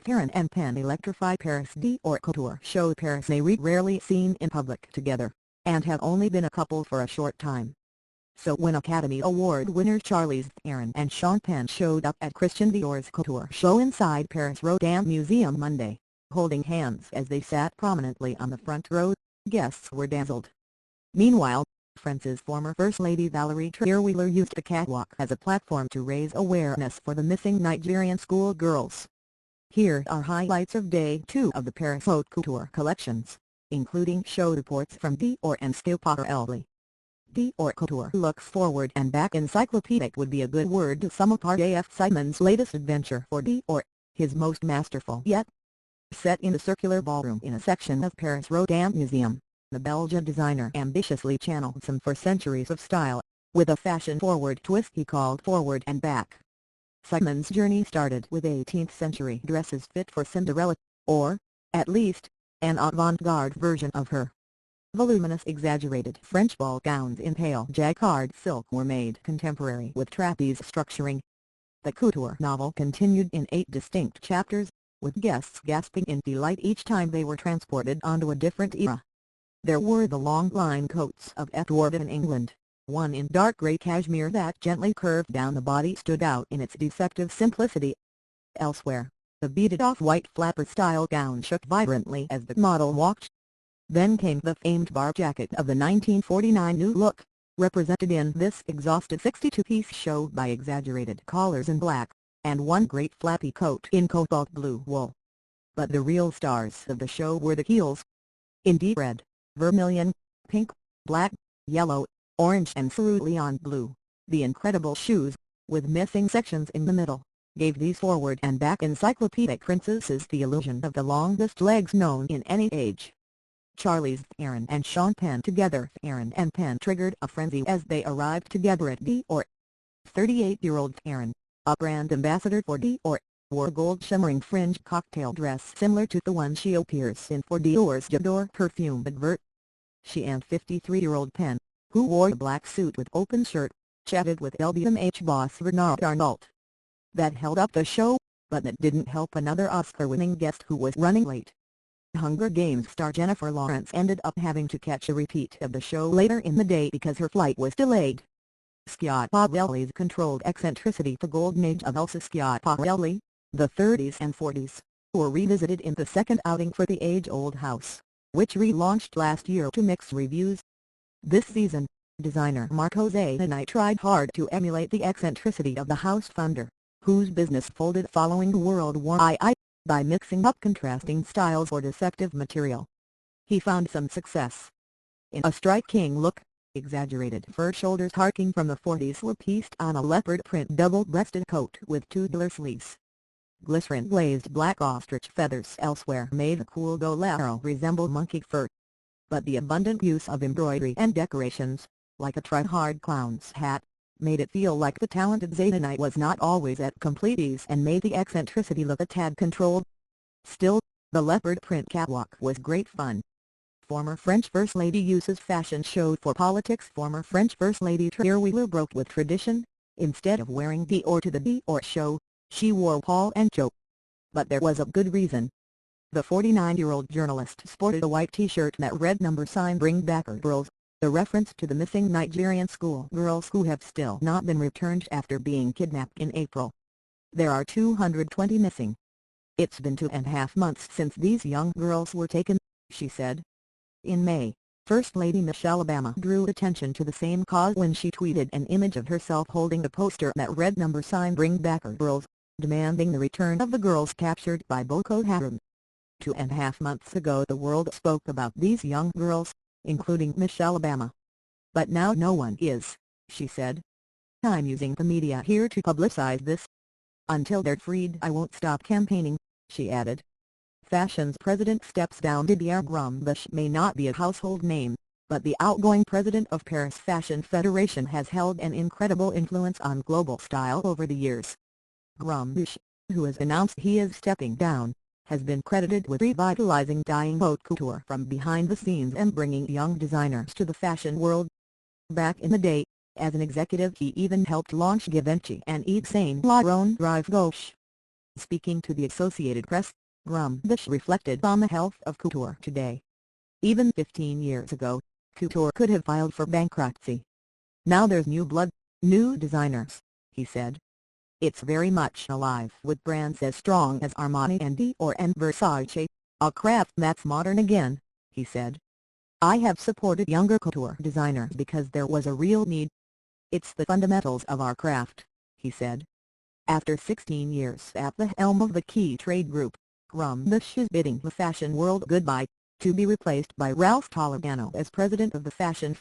Theron and Penn electrify Paris Dior couture show Paris rarely seen in public together, and have only been a couple for a short time. So when Academy Award winner Charlize Theron and Penn showed up at Christian Dior's couture show inside Paris Rodin Museum Monday, holding hands as they sat prominently on the front row, guests were dazzled. Meanwhile, France's former First Lady Valerie Trierweiler used the catwalk as a platform to raise awareness for the missing Nigerian schoolgirls. Here are highlights of Day 2 of the Paris Haute Couture collections, including show reports from Dior and Schiaparelli. Dior Couture looks forward and back. Encyclopedic would be a good word to sum up Raf Simons' latest adventure for Dior, his most masterful yet. Set in the circular ballroom in a section of Paris Rodin Museum, the Belgian designer ambitiously channeled some for centuries of style, with a fashion-forward twist he called Forward and Back. Simons' journey started with 18th-century dresses fit for Cinderella, or, at least, an avant-garde version of her. Voluminous exaggerated French ball gowns in pale jacquard silk were made contemporary with trapeze structuring. The couture novel continued in 8 distinct chapters, with guests gasping in delight each time they were transported onto a different era. There were the long line coats of Edward in England, one in dark grey cashmere that gently curved down the body stood out in its deceptive simplicity. Elsewhere, the beaded off-white flapper-style gown shook vibrantly as the model walked. Then came the famed bar jacket of the 1949 New Look, represented in this exhaustive 62-piece show by exaggerated collars in black, and one great flappy coat in cobalt blue wool. But the real stars of the show were the heels. In deep red, vermilion, pink, black, yellow, orange and cerulean blue, the incredible shoes, with missing sections in the middle, gave these forward and back encyclopedic princesses the illusion of the longest legs known in any age. Charlize Theron and Penn together. Theron and Penn triggered a frenzy as they arrived together at Dior. 38-year-old Theron, a brand ambassador for Dior, wore a gold shimmering fringe cocktail dress similar to the one she appears in for Dior's J'adore perfume advert. She and 53-year-old Penn, who wore a black suit with open shirt, chatted with LVMH boss Bernard Arnault. That held up the show, but that didn't help another Oscar-winning guest who was running late. Hunger Games star Jennifer Lawrence ended up having to catch a repeat of the show later in the day because her flight was delayed. Schiaparelli's controlled eccentricity. The golden age of Elsa Schiaparelli, the 30s and 40s, were revisited in the second outing for the age-old house, which relaunched last year to mixed reviews. This season, designer Marco Zanini tried hard to emulate the eccentricity of the house founder, whose business folded following World War II, by mixing up contrasting styles or deceptive material. He found some success. In a striking look, exaggerated fur shoulders harking from the 40s were pieced on a leopard print double-breasted coat with tubular sleeves. Glycerin-glazed black ostrich feathers elsewhere made the cool bolero resemble monkey fur. But the abundant use of embroidery and decorations, like a try-hard clown's hat, made it feel like the talented Zanini was not always at complete ease and made the eccentricity look a tad controlled. Still, the leopard print catwalk was great fun. Former French First Lady uses fashion show for politics. Former French First Lady Trierweiler broke with tradition. Instead of wearing Dior to the Dior show, she wore Paul and Joe. But there was a good reason. The 49-year-old journalist sported a white t-shirt that read "Bring back our girls," a reference to the missing Nigerian schoolgirls who have still not been returned after being kidnapped in April. There are 220 missing. It's been 2.5 months since these young girls were taken, she said. In May, First Lady Michelle Obama drew attention to the same cause when she tweeted an image of herself holding a poster that read "Bring back our girls," demanding the return of the girls captured by Boko Haram. 2.5 months ago the world spoke about these young girls, including Michelle Obama. But now no one is, she said. I'm using the media here to publicize this. Until they're freed I won't stop campaigning, she added. Fashion's president steps down. Didier Grumbush may not be a household name, but the outgoing president of Paris Fashion Federation has held an incredible influence on global style over the years. Grumbush, who has announced he is stepping down, has been credited with revitalizing dying haute couture from behind the scenes and bringing young designers to the fashion world. Back in the day, as an executive he even helped launch Givenchy and Yves Saint Laurent Rive Gauche. Speaking to the Associated Press, Rumbush reflected on the health of couture today. Even 15 years ago, couture could have filed for bankruptcy. Now there's new blood, new designers, he said. It's very much alive with brands as strong as Armani and Dior and Versace, a craft that's modern again, he said. I have supported younger couture designers because there was a real need. It's the fundamentals of our craft, he said. After 16 years at the helm of the key trade group, Rumbush is bidding the fashion world goodbye, to be replaced by Ralph Toledano as president of the fashion